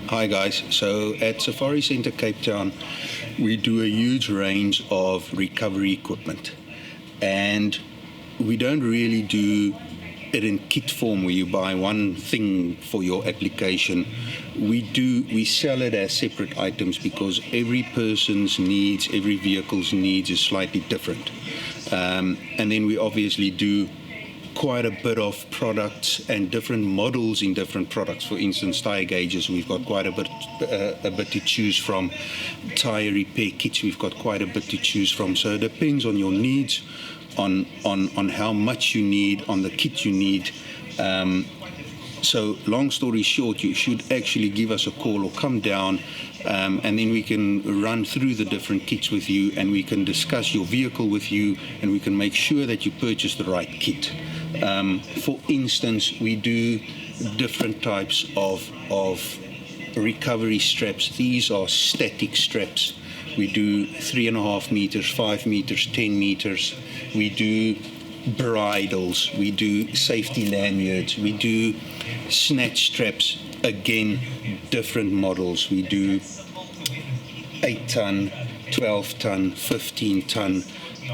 Hi guys. So at Safari Centre Cape Town, we do a huge range of recovery equipment, and we don't really do it in kit form where you buy one thing for your application. We sell it as separate items because every person's needs, every vehicle's needs is slightly different. And then we obviously do quite a bit of products and different models in different products. For instance, tire gauges, we've got quite a bit to choose from. Tire repair kits, we've got quite a bit to choose from. So it depends on your needs, on how much you need, on the kit you need. So long story short, you should actually give us a call or come down, and then we can run through the different kits with you, and we can discuss your vehicle with you, and we can make sure that you purchase the right kit. For instance, we do different types of recovery straps. These are static straps. We do 3.5 meters, 5 meters, 10 meters. We do bridles, we do safety lanyards, we do snatch straps, again, different models. We do 8-ton, 12-ton, 15-ton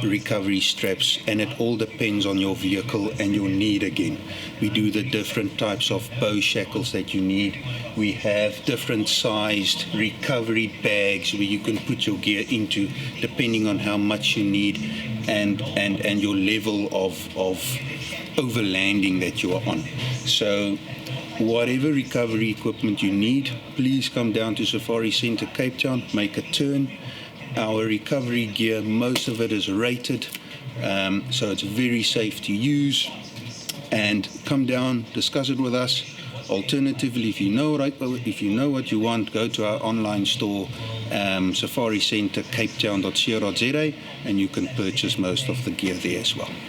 recovery straps, and it all depends on your vehicle and your need again. We do the different types of bow shackles that you need. We have different sized recovery bags where you can put your gear into depending on how much you need and your level of overlanding that you are on. So whatever recovery equipment you need, please come down to Safari Centre Cape Town, make a turn. Our recovery gear, most of it is rated, so it's very safe to use. And come down, discuss it with us. Alternatively, if you know what you want, go to our online store, safaricentrecapetown.co.za, and you can purchase most of the gear there as well.